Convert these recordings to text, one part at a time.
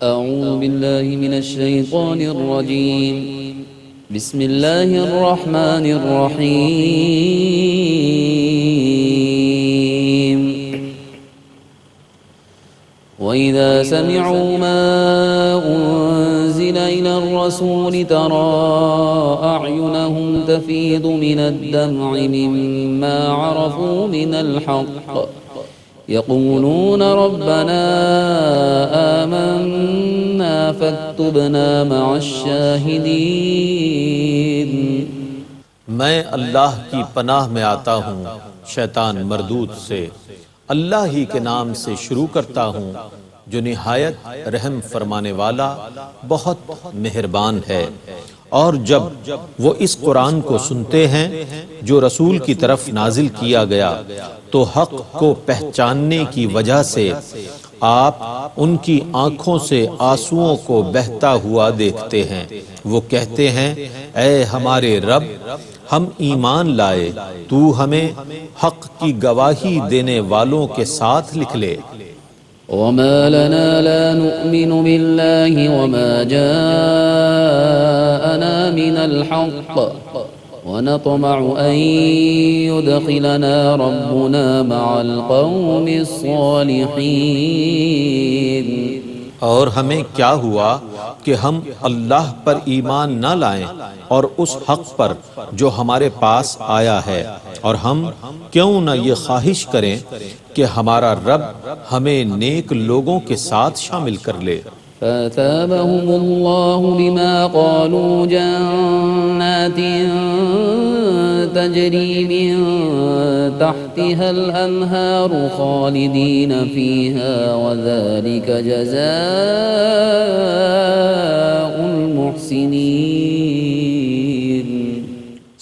أعوذ بالله من الشيطان الرجيم. بسم الله الرحمن الرحيم. وإذا سمعوا ما أنزل إلى الرسول ترى أعينهم تفيض من الدمع مما عرفوا من الحق يقولون ربنا آمنا فاكتبنا مع الشاهدين. میں اللہ کی پناہ میں آتا ہوں شیطان مردود سے. اللہ ہی کے نام سے شروع کرتا ہوں جو نہایت رحم فرمانے والا بہت مہربان ہے. اور جب وہ اس قرآن کو سنتے ہیں جو رسول کی طرف نازل کیا گیا تو حق کو پہچاننے کی وجہ سے آپ ان کی آنکھوں سے آنسوؤں کو بہتا ہوا دیکھتے ہیں. وہ کہتے ہیں اے ہمارے رب ہم ایمان لائے، تو ہمیں حق کی گواہی دینے والوں کے ساتھ لکھ لے. وما لنا لا نؤمن بالله وما جاءنا من الحق ونطمع أن يدخلنا ربنا مع القوم الصالحين. اور ہمیں کیا ہوا کہ ہم اللہ پر ایمان نہ لائیں اور اس حق پر جو ہمارے پاس آیا ہے، اور ہم کیوں نہ یہ خواہش کریں کہ ہمارا رب ہمیں نیک لوگوں کے ساتھ شامل کر لے. فَأَثَابَهُمُ اللَّهُ بِمَا قَالُوا جَنَّاتٍ تَجْرِي مِن تَحْتِهَا الْأَنْهَارُ خَالِدِينَ فِيهَا وَذَلِكَ جَزَاءُ الْمُحْسِنِينَ.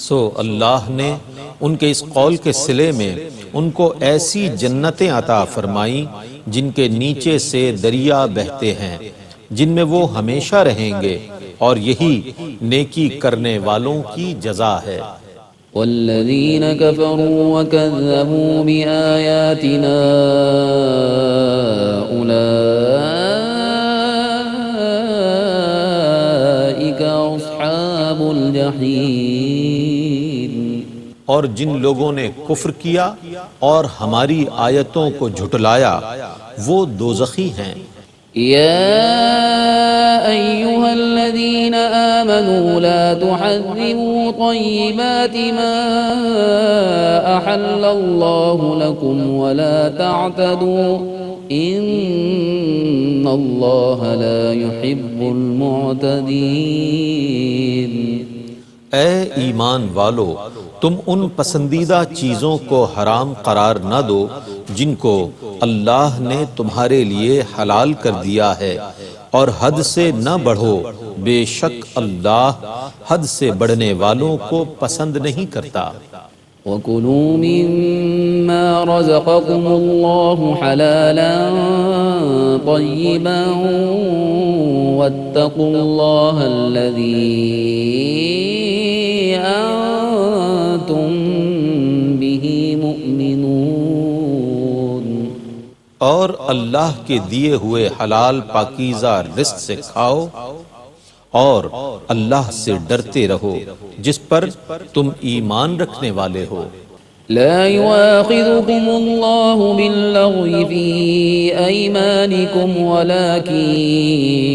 سو اللہ نے ان کے اس قول کے صلے میں ان کو ایسی جنتیں عطا فرمائیں جن کے نیچے سے دریا بہتے ہیں، جن میں وہ ہمیشہ رہیں گے، اور یہی نیکی کرنے والوں کی جزا ہے. والذین كفروا وكذبوا بآیاتنا أولئک اصحاب الجحیم. اور جن لوگوں نے کفر کیا اور ہماری آیتوں کو جھٹلایا وہ دوزخی ہیں. يا أيها الذين آمنوا لا تحرموا طيبات ما أحل الله لكم ولا تعتدوا إن الله لا يحب المعتدين. اے ایمان والو، تم ان پسندیدہ چیزوں کو حرام قرار نہ دو جن کو اللہ نے تمہارے لیے حلال کر دیا ہے، اور حد سے نہ بڑھو، بے شک اللہ حد سے بڑھنے والوں کو پسند نہیں کرتا. وَكُلُوا مِمَّا رَزَقَكُمُ اللَّهُ حَلَالًا طَيِّبًا وَاتَّقُوا اللَّهَ الَّذِي أَنْتُمْ بِهِ مُؤْمِنُونَ. اور اللہ کے دیے ہوئے حلال پاکیزہ رزق سے کھاؤ اور اللہ سے ڈرتے رہو جس پر تم ایمان رکھنے والے ہو. لا يؤاخذكم الله باللغو في أيمانكم ولكن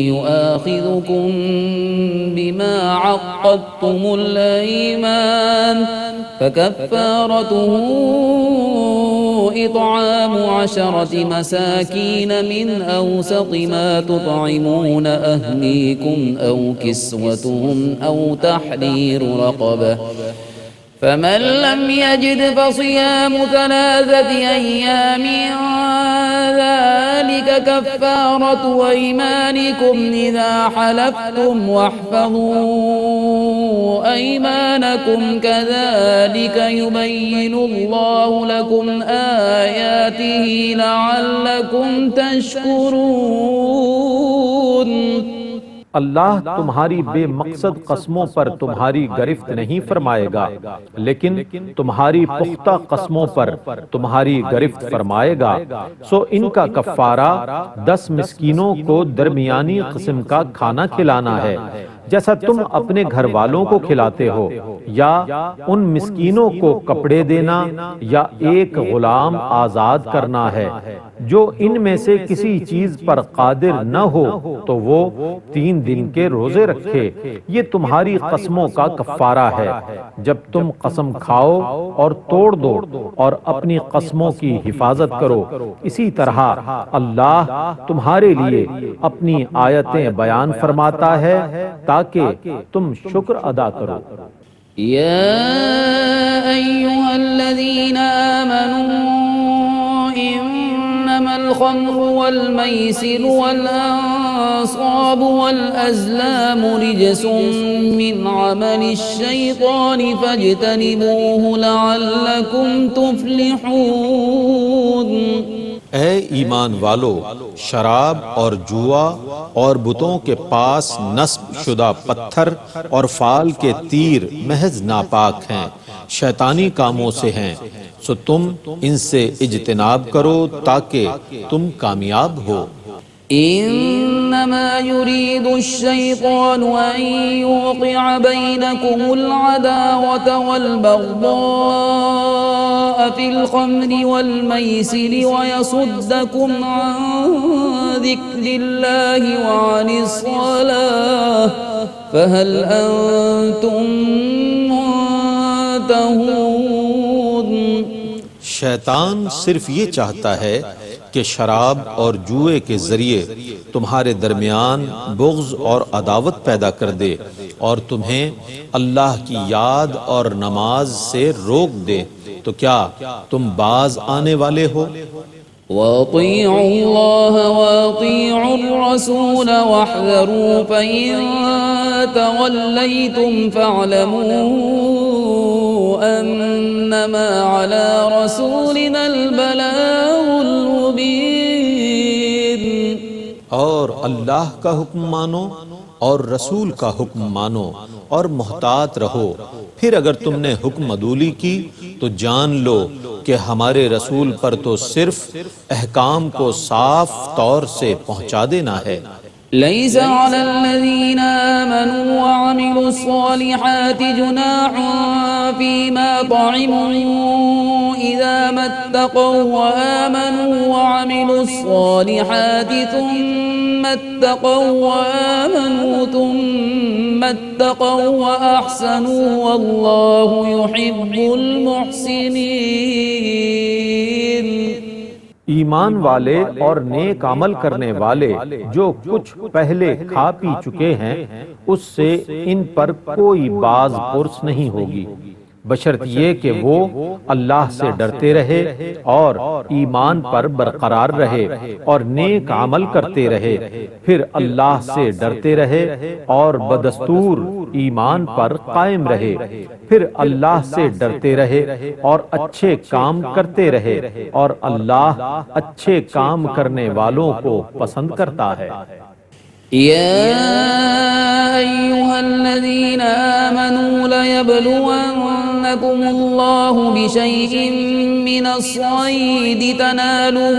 يؤاخذكم بما عقدتم الأيمان فكفارته إطعام 10 مساكين من أوسط ما تطعمون أهليكم أو كسوتهم أو تحرير رقبة فمن لم يجد فصيام 3 أيام ذلك كفارة أيمانكم إذا حلفتم واحفظوا أيمانكم كذلك يبين الله لكم آياته لعلكم تشكرون. اللہ تمہاری بے مقصد قسموں پر تمہاری گرفت نہیں فرمائے گا، لیکن تمہاری پختہ قسموں پر تمہاری گرفت فرمائے گا۔ سو ان کا کفارہ 10 مسکینوں کو درمیانی قسم کا کھانا کھلانا ہے، جیسا تم اپنے گھر والوں کو کھلاتے ہو، یا ان مسکینوں کو کپڑے دینا یا ایک غلام آزاد کرنا ہے۔ جو ان میں سے کسی چیز پر قادر نہ ہو تو وہ 3 دن کے روزے رکھے، یہ تمہاری قسموں کا کفارہ ہے۔ جب تم قسم کھاؤ اور توڑ دو اور اپنی قسموں کی حفاظت کرو، اسی طرح اللہ تمہارے لیے اپنی آیتیں بیان فرماتا ہے تاکہ تم شکر ادا کرو۔ يا أيها الذين آمنوا إنما الخمر والميسر والأنصاب والأزلام رجس من عمل الشيطان فاجتنبوه لعلكم تفلحون۔ اے ایمان والو، شراب اور جوا اور بتوں کے پاس نصب شدہ پتھر اور فال کے تیر محض ناپاک ہیں، شیطانی کاموں سے ہیں، سو تم ان سے اجتناب کرو تاکہ تم کامیاب ہو۔ إنما يريد الشيطان أن يوقع بينكم العداوة والبغضاء في الخمر والميسر ويصدكم عن ذكر الله وعن الصلاة فهل أنتم منتهون۔ شیطان صرف یہ چاہتا ہے کہ شراب اور جوئے کے ذریعے تمہارے درمیان بغض اور عداوت پیدا کر دے اور تمہیں اللہ کی یاد اور نماز سے روک دے، تو کیا تم باز آنے والے ہو؟ وَأَطِيعُوا اللَّهَ وَأَطِيعُوا الرَّسُولَ وَاحْذَرُوا فَإِن تَوَلَّيْتُمْ فَاعْلَمُوا أَنَّمَا عَلَى رَسُولِنَا الْبَلَاغُ الْمُبِينُ۔ اور اللہ کا حکم مانو اور رسول کا حکم مانو اور محتاط رہو، پھر اگر تم نے حکم عدولی کی تو جان لو کہ ہمارے رسول پر تو صرف احکام کو صاف طور سے پہنچا دینا ہے۔ ليس على الذين آمنوا وعملوا الصالحات جناح فيما طعموا إذا ما اتقوا وآمنوا وعملوا الصالحات ثم اتقوا وآمنوا ثم اتقوا وأحسنوا والله يحب المحسنين۔ ایمان والے اور نیک عمل کرنے والے جو کچھ پہلے کھا پی چکے ہیں اس سے ان پر کوئی باز پرس نہیں ہوگی، بشرط یہ کہ وہ اللہ سے ڈرتے رہے اور ایمان پر برقرار رہے اور نیک عمل کرتے رہے، پھر اللہ سے ڈرتے رہے اور بدستور ایمان پر قائم رہے، پھر اللہ سے ڈرتے رہے اور اچھے کام کرتے رہے، اور اللہ اچھے کام کرنے والوں کو پسند کرتا ہے۔ يا أيها الذين آمنوا ليبلونكم الله بشيء من الصيد تناله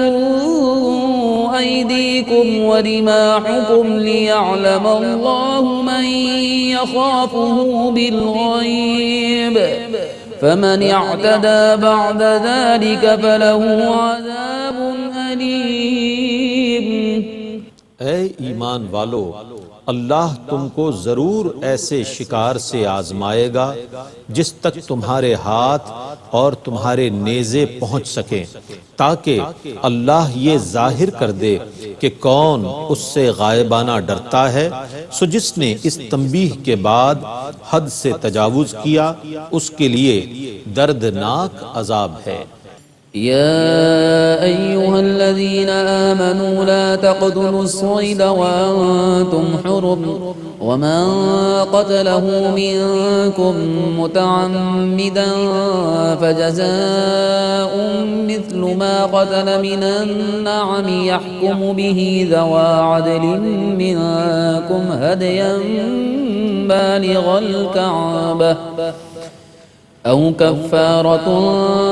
أيديكم ورماحكم ليعلم الله من يخافه بالغيب فمن اعتدى بعد ذلك فله عذاب أليم۔ اے ایمان والو، اللہ تم کو ضرور ایسے شکار سے آزمائے گا جس تک تمہارے ہاتھ اور تمہارے نیزے پہنچ سکیں، تاکہ اللہ یہ ظاہر کر دے کہ کون اس سے غائبانہ ڈرتا ہے، سو جس نے اس تنبیہ کے بعد حد سے تجاوز کیا اس کے لیے دردناک عذاب ہے۔ يا أيها الذين آمنوا لا تقتلوا الصيد وأنتم حرم ومن قتله منكم متعمدا فجزاء مثل ما قتل من النعم يحكم به ذوى عدل منكم هديا بالغ الكعبة أو كفارة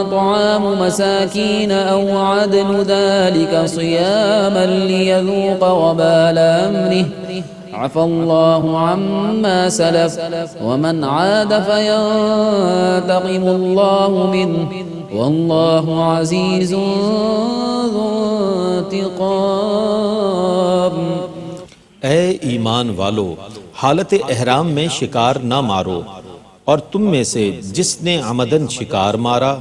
طعام مساكين أو عدل ذلك صياما ليذوق وبال أمره عفى الله عما سلف ومن عاد فينتقم الله منه والله عزيز ذو انتقام۔ اے ایمان والو، حالت احرام میں شکار نہ مارو، اور تم میں سے جس نے عمدن شکار مارا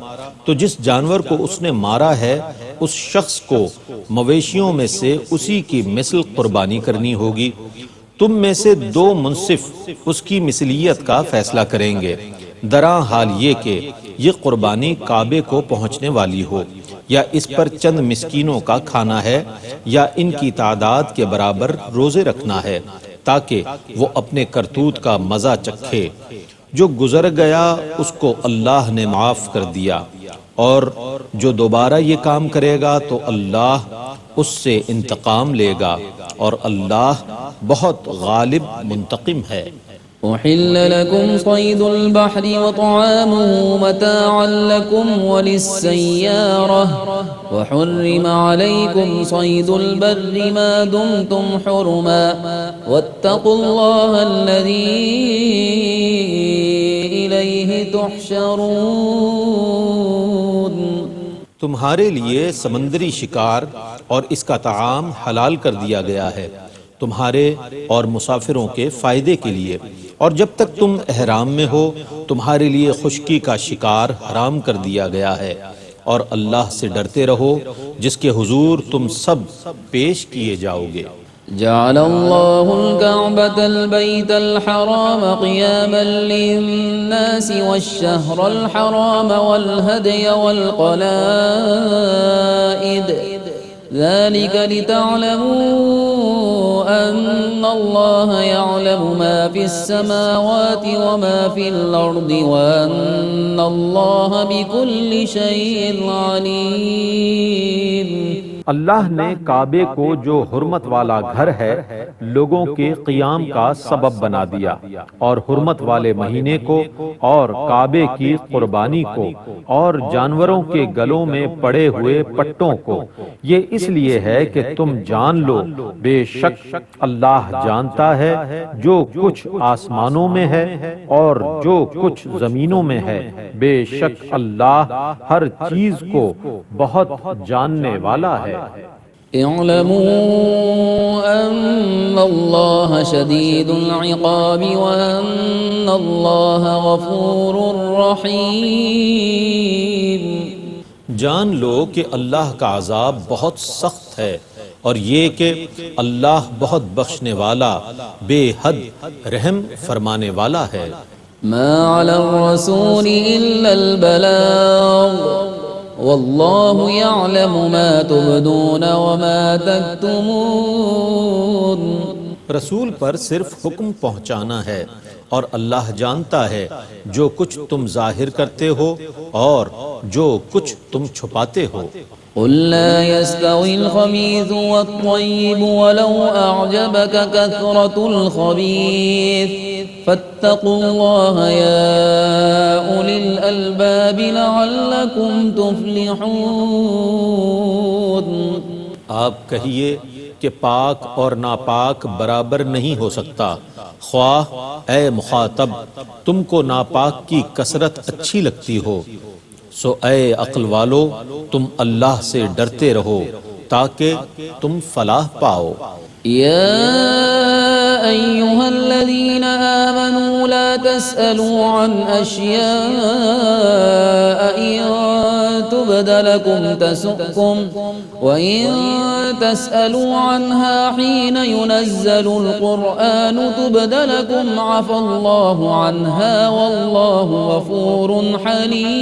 تو جس جانور کو اس نے مارا ہے اس شخص کو مویشیوں میں سے اسی کی مثل قربانی کرنی ہوگی۔ تم میں سے دو منصف اس کی مثلیت کا فیصلہ کریں گے، دراں حال یہ کہ یہ قربانی کعبے کو پہنچنے والی ہو، یا اس پر چند مسکینوں کا کھانا ہے، یا ان کی تعداد کے برابر روزے رکھنا ہے، تاکہ وہ اپنے کرتوت کا مزہ چکھے۔ جو گزر گیا اس کو اللہ نے معاف کر دیا، اور جو دوبارہ یہ کام کرے گا تو اللہ اس سے انتقام لے گا، اور اللہ بہت غالب منتقم ہے۔ أحل لكم صيد البحر وطعامه متاعا لكم وللسيارة وحرم عليكم صيد البر ما دمتم حرما واتقوا الله الذي إليه تحشرون۔ تمہارے لیے سمندری شکار اور اس کا طعام حلال کر دیا گیا ہے تمہارے اور مسافروں کے فائدے کے لیے، اور جب تک تم احرام میں ہو تمہارے لیے خشکی کا شکار حرام کر دیا گیا ہے، اور اللہ سے ڈرتے رہو جس کے حضور تم سب پیش کیے جاؤ گے۔ جعل الله الكعبة البيت الحرام قياما للناس والشهر الحرام والهدي والقلائد ذلك لتعلموا أن الله يعلم ما في السماوات وما في الأرض وأن الله بكل شيء عليم۔ اللہ نے کعبے کو جو حرمت والا گھر ہے لوگوں کے قیام کا سبب بنا دیا، اور حرمت والے مہینے کو اور کعبے کی قربانی کو اور جانوروں کے گلوں میں پڑے ہوئے پٹوں کو، یہ اس لیے ہے کہ تم جان لو بے شک اللہ جانتا ہے جو کچھ آسمانوں میں ہے اور جو کچھ زمینوں میں ہے، بے شک اللہ ہر چیز کو بہت جاننے والا ہے۔ اعلموا ان اللہ شدید العقاب وان اللہ غفور رحیم۔ جان لو کہ اللہ کا عذاب بہت سخت ہے، اور یہ کہ اللہ بہت بخشنے والا بے حد رحم فرمانے والا ہے۔ ما علی الرسول الا البلاغ واللہ یعلم ما تبدون وما تکتمون۔ رسول پر صرف حکم پہنچانا ہے، اور اللہ جانتا ہے جو کچھ تم ظاہر کرتے ہو اور جو کچھ تم چھپاتے ہو۔ قل لا يستوي الخبيث والطيب ولو أعجبك كثرة الخبيث فاتقوا الله يا أولي الألباب لعلكم تفلحون۔ آپ کہیے کہ پاک اور ناپاک برابر نہیں ہو سکتا، خواہ اے مخاطب تم کو ناپاک کی کثرت اچھی لگتی ہو، سو اے عقل والو تم اللہ سے ڈرتے رہو تاکہ تم فلاح پاؤ۔ يا أيها الذين آمنوا لا تسألوا عن أشياء إن تبد لكم تسؤكم وإن تسألوا عنها حين ينزل القرآن تبد لكم عفى الله عنها والله غفور حليم۔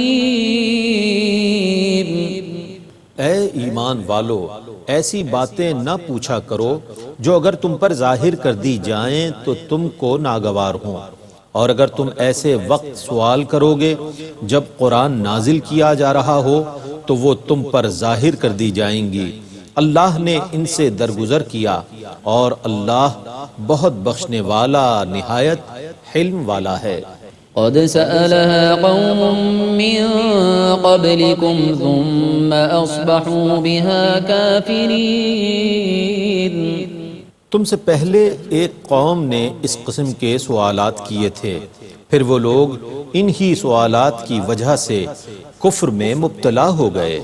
اے ایمان والو، ایسی باتیں نہ پوچھا کرو جو اگر تم پر ظاہر کر دی جائیں تو تم کو ناگوار ہوں، اور اگر تم ایسے وقت سوال کرو گے جب قرآن نازل کیا جا رہا ہو تو وہ تم پر ظاہر کر دی جائیں گی۔ اللہ نے ان سے درگزر کیا، اور اللہ بہت بخشنے والا نہایت حلم والا ہے۔ قد سألها قوم من قبلكم ثم أصبحوا بها كافرين۔ تم سے پہلے ایک قوم نے اس قسم کے سوالات کیے تھے، پھر وہ لوگ انہی سوالات کی وجہ سے کفر میں مبتلا ہو گئے۔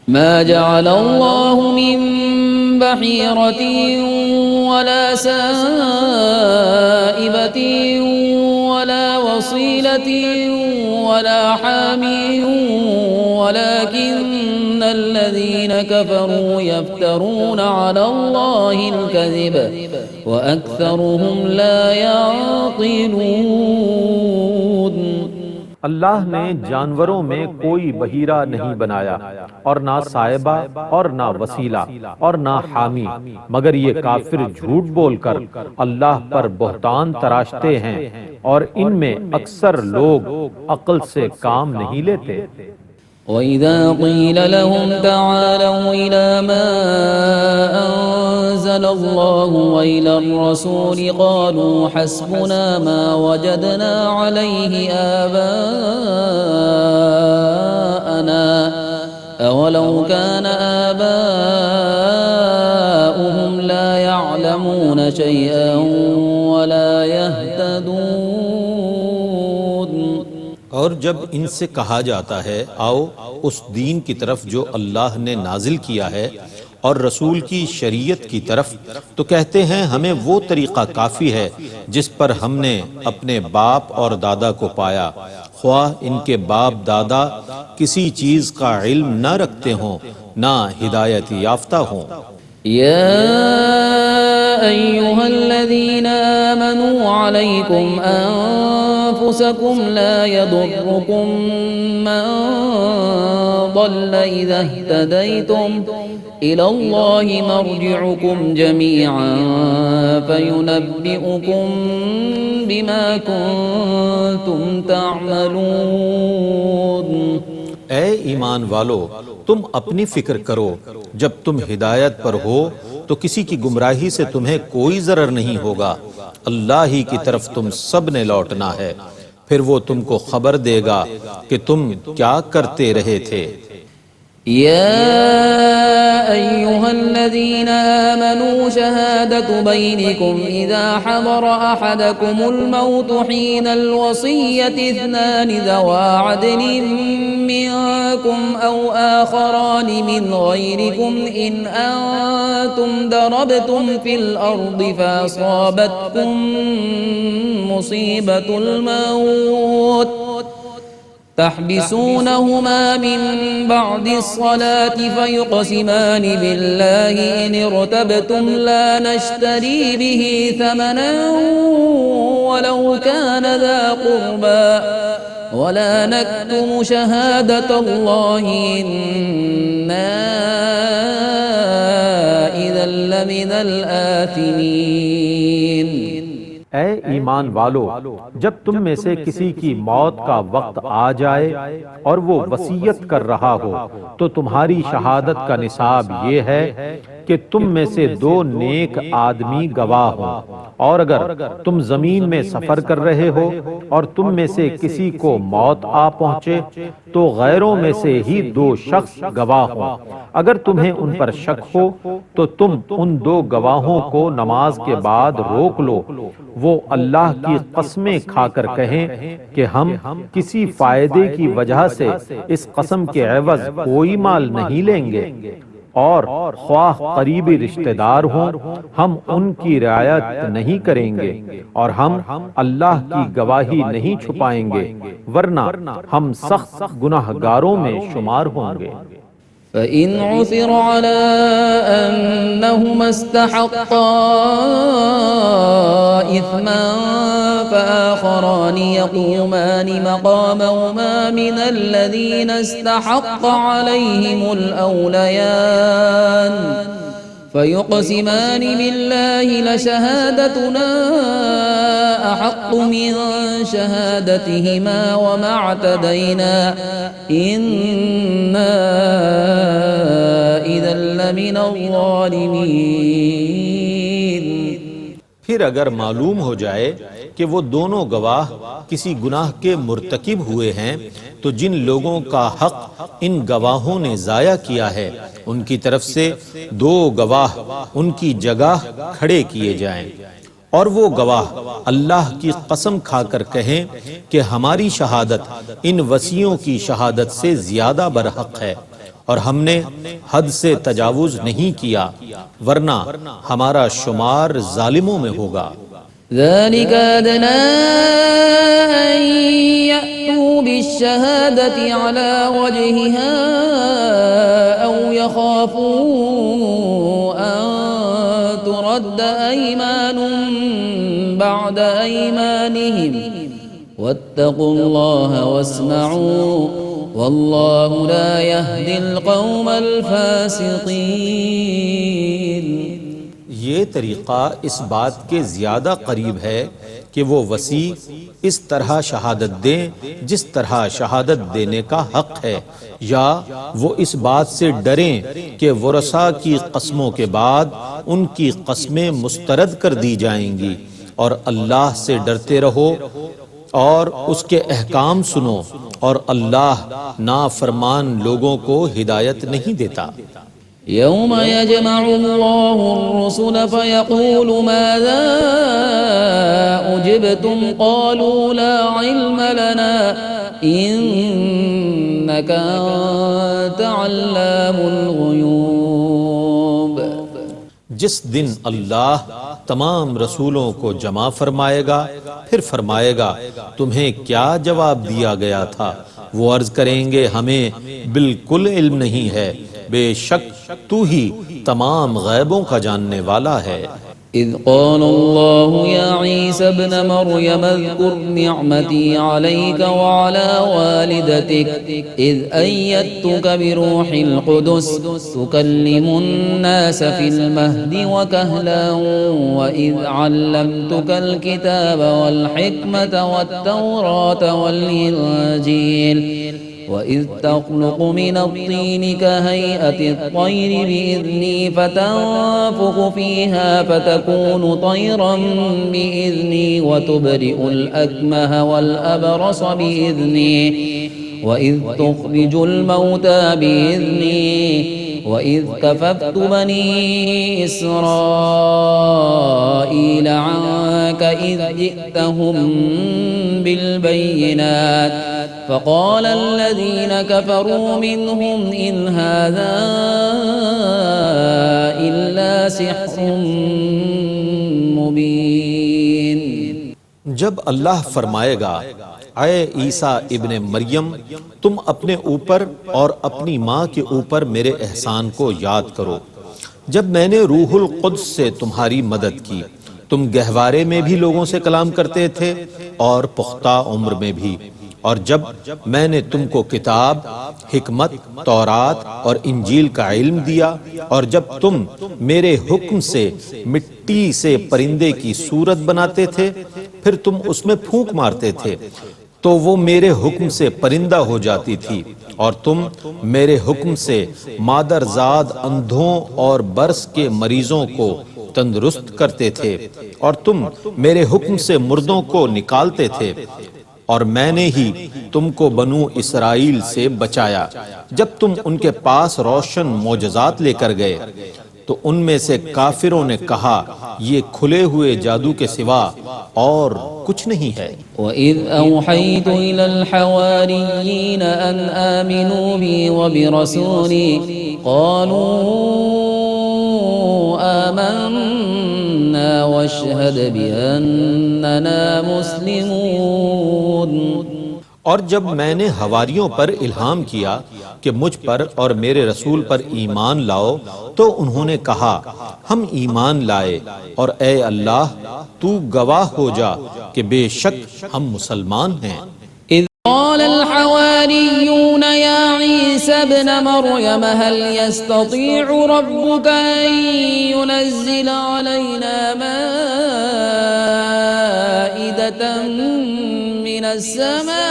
ما جعل الله من بحيرة ولا سائبة ولا وصيلة ولا حام ولكن الذين كفروا يفترون على الله الكذب وأكثرهم لا يعقلون۔ اللہ نے جانوروں میں کوئی بحیرہ نہیں بنایا، اور نہ صائبہ اور نہ وسیلہ اور نہ حامی، مگر یہ کافر جھوٹ بول کر اللہ پر بہتان تراشتے ہیں، اور ان میں اکثر لوگ عقل سے کام نہیں لیتے۔ وَإِذَا قِيلَ لَهُمْ تَعَالَوْا إِلَى مَا أَنزَلَ اللَّهُ وَإِلَى الرَّسُولِ قَالُوا حَسْبُنَا مَا وَجَدْنَا عَلَيْهِ آبَاءَنَا أَوَلَوْ كَانَ آبَاؤُهُمْ لَا يَعْلَمُونَ شَيْئًا وَلَا يَهْتَدُونَ۔ اور جب ان سے کہا جاتا ہے آؤ اس دین کی طرف جو اللہ نے نازل کیا ہے اور رسول کی شریعت کی طرف، تو کہتے ہیں ہمیں وہ طریقہ کافی ہے جس پر ہم نے اپنے باپ اور دادا کو پایا، خواہ ان کے باپ دادا کسی چیز کا علم نہ رکھتے ہوں نہ ہدایت یافتہ ہوں۔ يا أيها الذين آمنوا عليكم أنفسكم لا يضركم من ضل إذا اهتديتم إلى الله مرجعكم جميعا فينبئكم بما كنتم تعملون۔ اے ایمان والو، تم اپنی فکر کرو، جب تم ہدایت پر ہو تو کسی کی گمراہی سے تمہیں کوئی ضرر نہیں ہوگا، اللہ ہی کی طرف تم سب نے لوٹنا ہے، پھر وہ تم کو خبر دے گا کہ تم کیا کرتے رہے تھے۔ يا أيها الذين آمنوا شهادة بينكم إذا حضر أحدكم الموت حين الوصية اثنان ذوى عدل منكم أو آخران من غيركم إن أنتم ضربتم في الأرض فأصابتكم مصيبة الموت تحبسونهما من بعد الصلاة فيقسمان بالله إن ارتبتم لا نشتري به ثمنا ولو كان ذا قربى ولا نكتم شهادة الله إنا إذا لمن الآثمين۔ اے ایمان والو، جب تم میں سے کسی کی موت کا وقت آ جائے اور وہ وصیت کر رہا ہو تو تمہاری شہادت کا نصاب یہ ہے کہ تم میں سے دو نیک آدمی گواہ ہوں، اور اگر تم زمین میں سفر کر رہے ہو اور تم میں سے کسی کو موت آ پہنچے تو غیروں میں سے ہی دو شخص گواہ ہوں۔ اگر تمہیں ان پر شک ہو تو تم ان دو گواہوں کو نماز کے بعد روک لو، وہ اللہ کی قسمیں کھا کر کہیں کہ ہم کسی فائدے کی وجہ سے اس قسم کے عوض کوئی مال نہیں لیں گے، اور خواہ قریبی رشتہ دار ہوں ہم ان کی رعایت نہیں کریں گے، اور ہم اللہ کی گواہی نہیں چھپائیں گے، ورنہ ہم سخت گناہگاروں میں شمار ہوں گے۔ فَإِنْ عُثِرَ عَلَىٰ أَنَّهُمَا اسْتَحَقَّا إِثْمًا آخران يقومان مقامهما من الذين استحق عليهم الأوليان فيقسمان بالله لشهادتنا أحق من شهادتهما وما اعتدينا إنا إذا لمن الظالمين. پھر اگر معلوم ہو جائے کہ وہ دونوں گواہ کسی گناہ کے مرتکب ہوئے ہیں تو جن لوگوں کا حق ان گواہوں نے ضائع کیا ہے ان کی طرف سے 2 گواہ ان کی جگہ کھڑے کیے جائیں، اور وہ گواہ اللہ کی قسم کھا کر کہیں کہ ہماری شہادت ان وصیوں کی شہادت سے زیادہ برحق ہے اور ہم نے حد سے تجاوز نہیں کیا، ورنہ ہمارا شمار ظالموں میں ہوگا. ذلك أدنى أن يأتوا بالشهادة على وجهها أو يخافوا أن ترد أيمان بعد أيمانهم واتقوا الله واسمعوا والله لا يهدي القوم الفاسقين. یہ طریقہ اس بات کے زیادہ قریب ہے کہ وہ وصی اس طرح شہادت دیں جس طرح شہادت دینے کا حق ہے، یا وہ اس بات سے ڈریں کہ ورثاء کی قسموں کے بعد ان کی قسمیں مسترد کر دی جائیں گی، اور اللہ سے ڈرتے رہو اور اس کے احکام سنو، اور اللہ نافرمان لوگوں کو ہدایت نہیں دیتا. يوم يجمع الله الرسل فيقول ماذا أجبتم قالوا لا علم لنا إنك أنت علام الغيوب. جس دن اللہ تمام رسولوں کو جمع فرمائے گا پھر فرمائے گا تمہیں کیا جواب دیا گیا تھا؟ وہ عرض کریں گے ہمیں بالکل علم نہیں ہے، بے شک تو ہی تمام غیبوں کا جاننے والا ہے. إذ قال الله يا عيسى ابن مريم اذكر نعمتي عليك وعلى والدتك إذ أيدتك بروح القدس تكلم الناس في المهد وكهلا وإذ علمتك الكتاب والحكمة والتوراة والإنجيل وَإِذْ تَخْلُقُ مِنَ الطِّينِ كَهَيْئَةِ الطَّيْرِ بِإِذْنِي فَتَنفُخُ فِيهَا فَتَكُونُ طَيْرًا بِإِذْنِي وَتُبْرِئُ الْأَكْمَهَ وَالْأَبْرَصَ بِإِذْنِي وَإِذْ تُخْرِجُ الْمَوْتَى بِإِذْنِي وَإِذْ كَفَفْتُ بَنِي إِسْرَائِيلَ عَنكَ إِذْ جِئْتَهُم بِالْبَيِّنَاتِ فقال الذين كفروا منهم إن هذا إلا سحر مبين. جب اللہ فرمائے گا اے عیسیٰ ابن مریم تم اپنے اوپر اور اپنی ماں کے اوپر میرے احسان کو یاد کرو، جب میں نے روح القدس سے تمہاری مدد کی، تم گہوارے میں بھی لوگوں سے کلام کرتے تھے اور پختہ عمر میں بھی، اور جب میں نے تم کو کتاب، حکمت، تورات اور انجیل کا علم دیا، اور جب تم میرے حکم سے مٹی سے پرندے کی صورت بناتے تھے پھر تم اس میں پھونک مارتے تھے تو وہ میرے حکم سے پرندہ ہو جاتی تھی، اور تم میرے حکم سے مادرزاد اندھوں اور برس کے مریضوں کو تندرست کرتے تھے، اور تم میرے حکم سے مردوں کو نکالتے تھے، اور میں نے ہی تم کو بنو اسرائیل سے بچایا جب تم ان کے پاس روشن معجزات لے کر گئے. تو ان میں سے کافروں نے کہا یہ کھلے ہوئے جادو کے سوا اور کچھ نہیں ہے. وَإِذْ أَوْحَيْتُ إِلَى الْحَوَارِيِّينَ أَنْ آمِنُوا بِي وَبِرَسُولِي قَالُوا آمَنَّا وَاشْهَدْ بِأَنَّنَا مُسْلِمُونَ. اور جب میں نے حواریوں پر الہام کیا کہ مجھ پر اور میرے رسول پر ایمان لاؤ تو انہوں نے کہا ہم ایمان لائے، اور اے اللہ تو گواہ ہو جا کہ بے شک ہم مسلمان ہیں۔ إذ قال الحواريون يا عيسى ابن مريم هل يستطيع ربك أن ينزل علينا مائدة من السماء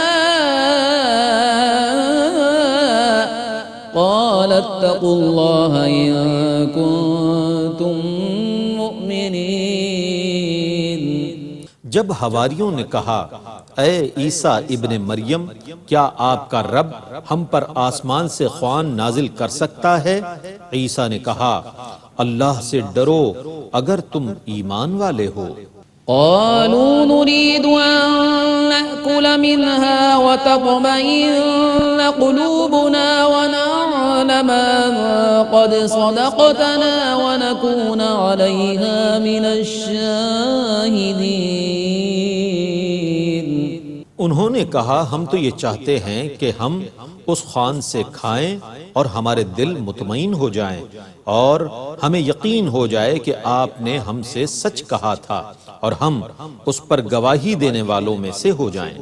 قال اتقوا الله إن كنتم مؤمنين۔ جب حواریوں نے کہا اے عیسیٰ ابن مریم، کیا آپ کا رب ہم پر آسمان سے خوان نازل کر سکتا ہے؟ عیسیٰ نے کہا اللہ سے ڈرو اگر تم ایمان والے ہو۔ قالوا نريد أن نأكل منها وتطمئن قلوبنا ونعلم أن قد صدقتنا ونكون عليها من الشاهدين۔ انہوں نے کہا ہم تو یہ چاہتے ہیں کہ ہم اس خوان سے کھائیں اور ہمارے دل مطمئن ہو جائیں اور ہمیں یقین ہو جائے کہ آپ نے ہم سے سچ کہا تھا اور ہم اس پر گواہی دینے والوں میں سے ہو جائیں۔